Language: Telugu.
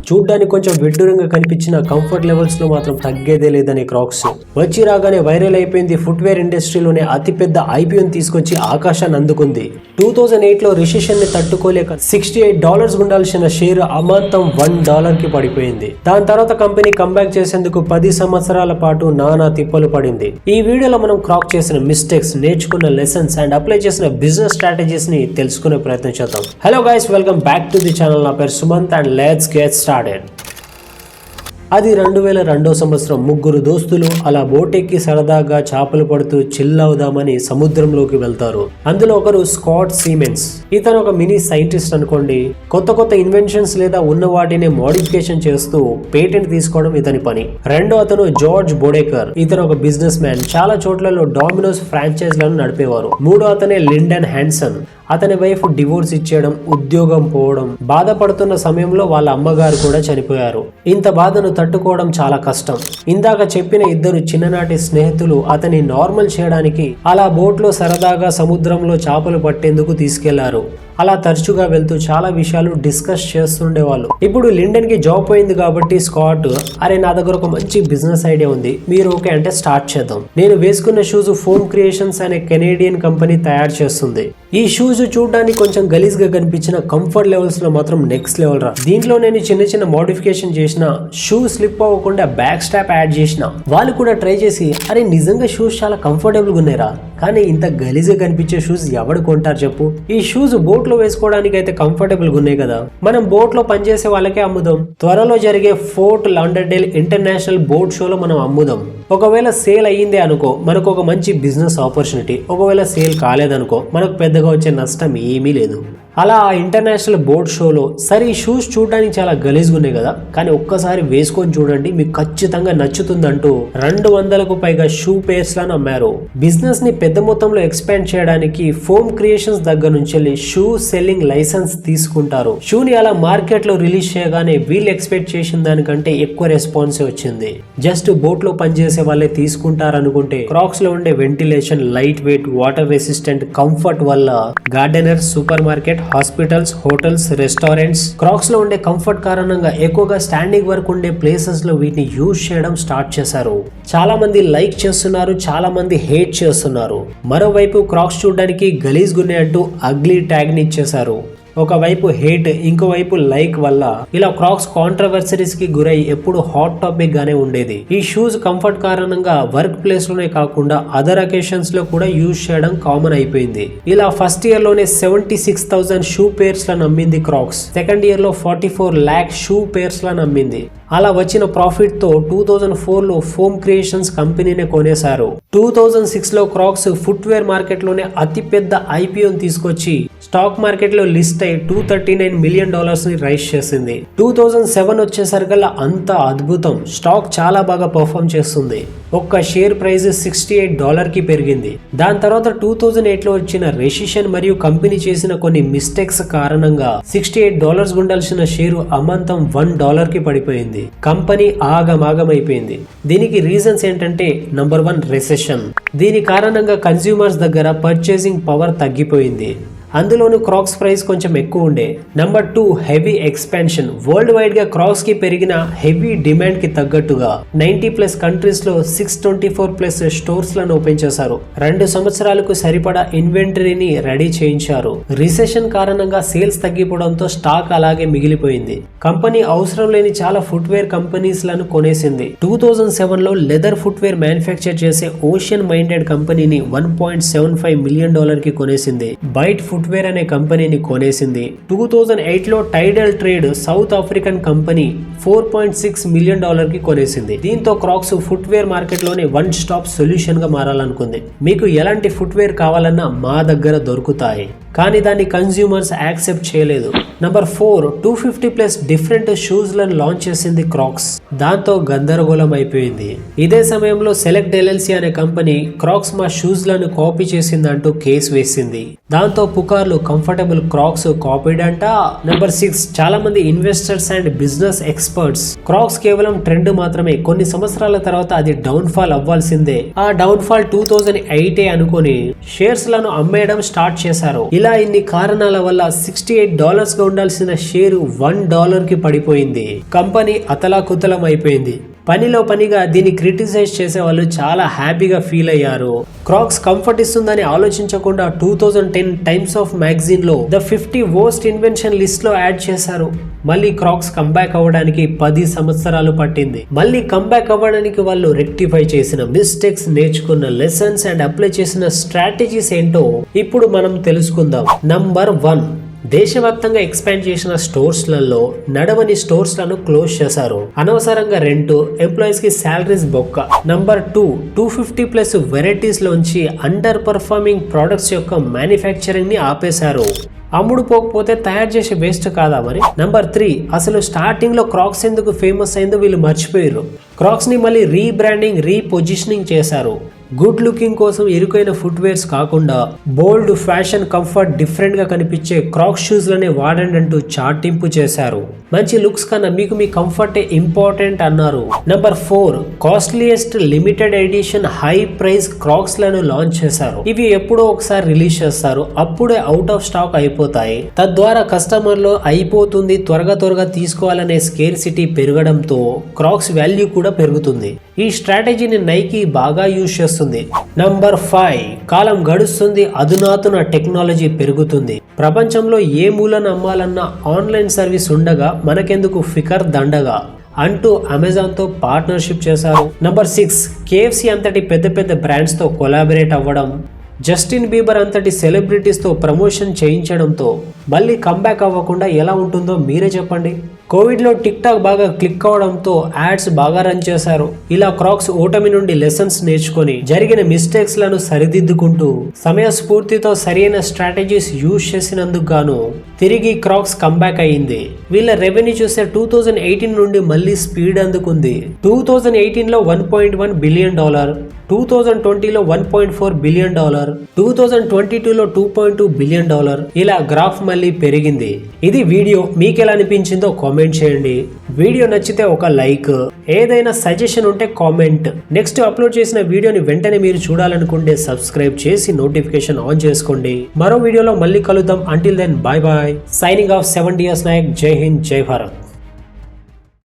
చూడ్డానికి కొంచెం విడ్డూరంగా కనిపించిన కంఫర్ట్ లెవెల్స్ లో మాత్రం తగ్గేదే లేదని క్రాక్స్ వచ్చి రాగానే వైరల్ అయిపోయింది. ఫుట్వేర్ ఇండస్ట్రీలోనే అతిపెద్ద ఐపీఓని తీసుకొచ్చి ఆకాశాన్ని అందుకుంది. 2008 లో రిసెషన్ ని తట్టుకోలేక $68 ఉండాల్సిన షేర్ అమాంతం $1 కి పడిపోయింది. దాని తర్వాత కంపెనీ కంబ్యాక్ చేసేందుకు 10 సంవత్సరాల పాటు నానా తిప్పలు పడింది. ఈ వీడియోలో మనం క్రాక్ చేసిన మిస్టేక్స్, నేర్చుకున్న లెసన్స్ అండ్ అప్లై చేసిన బిజినెస్ స్ట్రాటజీస్ ని తెలుసుకునే ప్రయత్నం చేద్దాం. Hello guys, welcome back to the channel. నా పేరు Sumanth and let's get started. అది 2002 సంవత్సరం. ముగ్గురు దోస్తులు అలా బోటెక్కి సరదాగా చేపలు పడుతూ చిల్ అవుదామని సముద్రంలోకి వెళ్తారు. అందులో ఒకరు స్కాట్ సీమెన్స్. ఇతను ఒక మినీ సైంటిస్ట్ అనుకోండి. కొత్త ఇన్వెన్షన్స్ లేదా ఉన్న వాటిని మోడిఫికేషన్ చేస్తూ పేటెంట్ తీసుకోవడం ఇతని పని. రెండో అతను జార్జ్ బోడేకర్. ఇతను ఒక బిజినెస్ మ్యాన్. చాలా చోట్లలో డామినోస్ ఫ్రాంచైజ్లను నడిపేవారు. మూడో అతనే లిండన్ హ్యాన్సన్. అతని వైఫ్ డివోర్స్ ఇచ్చేయడం, ఉద్యోగం పోవడం, బాధపడుతున్న సమయంలో వాళ్ళ అమ్మగారు కూడా చనిపోయారు. ఇంత బాధను తట్టుకోవడం చాలా కష్టం. ఇందాక చెప్పిన ఇద్దరు చిన్ననాటి స్నేహితులు అతని నార్మల్ చేయడానికి అలా బోట్లో సరదాగా సముద్రంలో చేపలు పట్టేందుకు తీసుకెళ్లారు. అలా తరచుగా వెళ్తూ చాలా విషయాలు డిస్కస్ చేస్తుండేవాళ్ళు. ఇప్పుడు లిండన్ కి జాబ్ పోయింది కాబట్టి స్కాట్, అరే నా దగ్గర ఒక మంచి బిజినెస్ ఐడియా ఉంది, మీరు ఓకే అంటే స్టార్ట్ చేద్దాం. నేను వేసుకున్న షూస్ ఫోమ్ క్రియేషన్స్ అనే కెనేడియన్ కంపెనీ తయారు చేస్తుంది. ఈ షూస్ చూడడానికి కొంచెం గలీజ్ గా కనిపించిన కంఫర్ట్ లెవెల్స్ లో మాత్రం నెక్స్ట్ లెవెల్ రా. దీంట్లో నేను చిన్న మోడిఫికేషన్ చేసిన, షూ స్లిప్ అవ్వకుండా బ్యాక్ స్ట్రాప్ యాడ్ చేసిన. వాళ్ళు కూడా ట్రై చేసి అరే నిజంగా షూస్ చాలా కంఫర్టబుల్ గా ఉన్నాయిరా, కానీ ఇంత గలీజ్ గా కనిపించే షూస్ ఎవడు కొంటారు చెప్పు. ఈ షూస్ బోట్ లో వేసుకోవడానికి అయితే కంఫర్టబుల్ గా ఉన్నాయి కదా, మనం బోట్ లో పనిచేసే వాళ్ళకే అమ్ముదాం. త్వరలో జరిగే ఫోర్ట్ లాండర్డేల్ ఇంటర్నేషనల్ బోట్ షోలో మనం అమ్ముదాం. ఒకవేళ సేల్ అయ్యిందే అనుకో, మనకు ఒక మంచి బిజినెస్ ఆపర్చునిటీ. ఒకవేళ సేల్ కాలేదనుకో, మనకు పెద్దగా వచ్చే నష్టం ఏమీ లేదు. అలా ఆ ఇంటర్నేషనల్ బోట్ షోలో సరే ఈ షూస్ చూడడానికి చాలా గలీజ్గా ఉన్నాయి కదా, కానీ ఒక్కసారి వేసుకొని చూడండి మీకు ఖచ్చితంగా నచ్చుతుందంటూ 200కు పైగా షూ పేర్స్ లను అమ్మారు. బిజినెస్ ని పెద్ద మొత్తంలో ఎక్స్పాండ్ చేయడానికి ఫోమ్ క్రియేషన్స్ దగ్గర నుంచి వెళ్ళి షూ సెల్లింగ్ లైసెన్స్ తీసుకుంటారు. షూని అలా మార్కెట్ లో రిలీజ్ చేయగానే వీళ్ళు ఎక్స్పెక్ట్ చేసిన దానికంటే ఎక్కువ రెస్పాన్స్ వచ్చింది. జస్ట్ బోట్ లో పనిచేసే వాళ్ళే తీసుకుంటారనుకుంటే క్రాక్స్ లో ఉండే ventilation, light weight, water resistant comfort వల్ల gardeners, super market, hospitals, hotels, restaurants, Crocs లో ఉండే కంఫర్ట్ కారణంగా ఎక్కువగా స్టాండింగ్ వర్క్ ఉండే ప్లేసెస్ లో వీటిని యూజ్ చేయడం స్టార్ట్ చేశారు. చాలా మంది లైక్ చేస్తున్నారు, చాలా మంది హేట్ చేస్తున్నారు. మరోవైపు క్రాక్స్ చూడడానికి గలీజ్ గున్నే అంటూ అగ్లీ ట్యాగ్ ని ఇచ్చేశారు. ఒకవైపు హేట్, ఇంకోవైపు లైక్ వల్ల ఇలా క్రాక్స్ కాంట్రవర్సరీస్ కి గురై ఎప్పుడు హాట్ టాపిక్ గానే ఉండేది. ఈ షూస్ కంఫర్ట్ కారణంగా వర్క్ ప్లేస్ లోనే కాకుండా అదర్ అకేషన్స్ లో కూడా యూజ్ చేయడం కామన్ అయిపోయింది. ఇలా ఫస్ట్ ఇయర్ లోనే 76,000 షూ పేర్స్ లను అమ్మింది క్రాక్స్. సెకండ్ ఇయర్ లో 44 lakh షూ పేర్స్ లను అమ్మింది. అలా వచ్చిన ప్రాఫిట్ తో 2004 లో ఫోమ్ క్రియేషన్స్ కంపెనీని కొనేశారు. 2006 లో క్రాక్స్ ఫుట్వేర్ మార్కెట్ లోనే అతిపెద్ద ఐపీఓని తీసుకొచ్చి స్టాక్ మార్కెట్ లో లిస్ట్ అయి $239 million ని రైజ్ చేసింది. 2007 వచ్చేసరికల్లా అంత అద్భుతం. స్టాక్ చాలా బాగా పర్ఫామ్ చేస్తుంది. ఒక్క షేర్ ప్రైస్ $68 కి పెరిగింది. దాని తర్వాత 2008 లో వచ్చిన రెసిషన్ మరియు కంపెనీ చేసిన కొన్ని మిస్టేక్స్ కారణంగా $68 ఉండాల్సిన షేరు అమాంతం $1 కి పడిపోయింది. కంపెనీ ఆగమాగమైపోయింది. దీనికి రీజన్స్ ఏంటంటే నంబర్ 1 రెసెషన్. దీని కారణంగా కన్స్యూమర్స్ దగ్గర పర్చేసింగ్ పవర్ తగ్గిపోయింది. అందులోనూ క్రాక్స్ ప్రైస్ కొంచెం ఎక్కువ ఉండే. Number 2 heavy expansion. World wide గా క్రాక్స్ కి పెరిగిన హెవీ డిమాండ్ కి తగ్గట్టుగా 90+ కంట్రీస్ లో 624+ స్టోర్స్ లను ఓపెన్ చేశారు. 2 సంవత్సరాలకు సరిపడా ఇన్వెంటరీని రెడీ చేయించారు. రిసెషన్ కారణంగా సేల్స్ తగ్గిపోవడంతో స్టాక్ అలాగే మిగిలిపోయింది. కంపెనీ అవసరం లేని చాలా ఫుట్వేర్ కంపెనీస్ లను కొనేసింది. 2007 లో లెదర్ ఫుట్వేర్ మ్యానుఫ్యాక్చర్ చేసే ఓషన్ మైండెడ్ కంపెనీని $1.75 million కి కొనేసింది. బైట్ ఫుట్వేర్ అనే కంపెనీని కొనేసింది. 2008 లో టైడల్ trade south African company $4.6 million కి కొనేసింది. దీంతో క్రాక్స్ ఫుట్వేర్ మార్కెట్ లోనే వన్ స్టాప్ సొల్యూషన్ గా మారాలనుకుంది. మీకు ఎలాంటి ఫుట్వేర్ కావాలన్నా మా దగ్గర దొరుకుతాయి, కానీ దాన్ని కన్స్యూమర్స్ యాక్సెప్ట్ చేయలేదు. నంబర్ 4 250+ డిఫరెంట్ షూస్ లను లాంచ్ చేసింది క్రాక్స్. దాంతో గందరగోళం అయిపోయింది. ఇదే సమయంలో సెలెక్ట్ ఎల్ఎల్సి అనే కంపెనీ క్రాక్స్ మా షూస్ లను కాపీ చేసిందంటూ కేసు వేసింది. దాంతో పుకార్లు, కంఫర్టబుల్ క్రాక్స్ కాపీడ్ అంట. నంబర్ 6 చాలా మంది investors and business experts Crocs కేవలం ట్రెండ్ మాత్రమే, కొన్ని సంవత్సరాల తర్వాత అది డౌన్ ఫాల్ అవ్వాల్సిందే. ఆ డౌన్ ఫాల్ 2008 అనుకుని షేర్స్ లను అమ్మేయడం స్టార్ట్ చేశారు. ఇలా ఇన్ని కారణాల వల్ల $68 గా ఉండాల్సిన షేరు $1 కి పడిపోయింది. కంపెనీ అతలాకుతలం అయిపోయింది. పనిలో పనిగా దీన్ని క్రిటిసైజ్ చేసే వాళ్ళు చాలా హ్యాపీగా ఫీల్ అయ్యారు. క్రాక్స్ కంఫర్ట్ ఇస్తుందని ఆలోచించకుండా 2010 టైమ్స్ ఆఫ్ మ్యాగజైన్ లో ద 50 వర్స్ట్ ఇన్వెన్షన్ లిస్ట్ లో యాడ్ చేశారు. మళ్ళీ క్రాక్స్ కంబ్యాక్ అవ్వడానికి 10 సంవత్సరాలు పట్టింది. మళ్ళీ కంబ్యాక్ అవ్వడానికి వాళ్ళు రెక్టిఫై చేసిన మిస్టేక్స్, నేర్చుకున్న లెసన్స్ అండ్ అప్లై చేసిన స్ట్రాటజీస్ ఏంటో ఇప్పుడు మనం తెలుసుకుందాం. నంబర్ 1, దేశవ్యాప్తంగా ఎక్స్పాండ్ చేసిన స్టోర్స్లలో నడవని స్టోర్స్ లను క్లోజ్ చేశారు. అనవసరంగా రెంట్, ఎంప్లాయీస్ కి సాలరీస్ బొక్క. నంబర్ 2, 250+ వెరైటీస్ లోంచి అండర్ పర్ఫార్మింగ్ ప్రొడక్ట్స్ యొక్క మ్యానుఫ్యాక్చరింగ్ ని ఆపేశారు. అమ్ముడు పోకపోతే తయారు చేసే వేస్ట్ కాదా మరి? నంబర్ 3, అసలు స్టార్టింగ్ లో క్రాక్స్ ఎందుకు ఫేమస్ అయిందో వీళ్ళు మర్చిపోయారు. క్రాక్స్ ని మళ్ళీ రీబ్రాండింగ్, రీపొజిషనింగ్ చేశారు. గుడ్ లుకింగ్ కోసం ఇరుకైన ఫుట్వేర్స్ కాకుండా బోల్డ్, ఫ్యాషన్, కంఫర్ట్, డిఫరెంట్ గా కనిపించే క్రాక్స్ షూస్ లనే వాడండి అంటూ చాటింపు చేశారు. మంచి లుక్స్ కన్నా మీకు మీ కంఫర్టే ఇంపార్టెంట్ అన్నారు. Number 4, costliest limited edition high price Crocs లను లాంచ్ చేశారు. ఇవి ఎప్పుడో ఒకసారి రిలీజ్ చేస్తారు, అప్పుడే అవుట్ ఆఫ్ స్టాక్ అయిపోతాయి. తద్వారా కస్టమర్లు అయిపోతుంది, త్వరగా తీసుకోవాలనే స్కేర్సిటీ పెరగడంతో క్రాక్స్ వాల్యూ కూడా పెరుగుతుంది. ఈ స్ట్రాటజీని నైకీ బాగా యూజ్ చేస్తుంది. నంబర్ 5, కాలం గడుస్తుంది, అధునాతన టెక్నాలజీ పెరుగుతుంది. ప్రపంచంలో ఏ మూలన అమ్మాలన్నా ఆన్లైన్ సర్వీస్ ఉండగా మనకెందుకు ఫికర్ దండగా అంటూ అమెజాన్ తో పార్ట్నర్షిప్ చేశారు. నంబర్ 6, KFC అంతటి పెద్ద బ్రాండ్స్ తో కొలాబరేట్ అవ్వడం, జస్టిన్ బీబర్ అంతటి సెలబ్రిటీస్ తో ప్రమోషన్ చేయించడంతో మళ్ళీ కంబ్యాక్ అవ్వకుండా ఎలా ఉంటుందో మీరే చెప్పండి. కోవిడ్ లో టిక్ టాక్ బాగా క్లిక్ అవడంతో యాడ్స్ బాగా రన్ చేశారు. ఇలా క్రాక్స్ ఓటమి నుండి లెసన్స్ నేర్చుకొని జరిగిన మిస్టేక్స్ లను సరిదిద్దుకుంటూ సమయస్ఫూర్తితో సరైన స్ట్రాటజీస్ యూజ్ చేసినందుకు గాను తిరిగి క్రాక్స్ కంబ్యాక్ అయ్యింది. వీళ్ళ రెవెన్యూ చూస్తే 2018 నుండి మళ్ళీ స్పీడ్ అందుకుంది. 2018 లో $1.1 బిలియన్, 2020 లో $1.4 బిలియన్, 2022 లో $2.2 బిలియన్. ఇలా గ్రాఫ్ మళ్ళీ పెరిగింది. ఇది వీడియో మీకు ఎలా అనిపించిందో కామెంట్ చేయండి. వీడియో నచ్చితే ఒక లైక్, ఏదైనా సజెషన్ ఉంటే కామెంట్. నెక్స్ట్ అప్లోడ్ చేసిన వీడియోని వెంటనే మీరు చూడాలనుకుంటే సబ్స్క్రైబ్ చేసి నోటిఫికేషన్ ఆన్ చేసుకోండి. మరో వీడియోలో మళ్ళీ కలుద్దాం. Until then, bye bye. Signing off 70 years Nayak. జై హింద్, జై భారత్.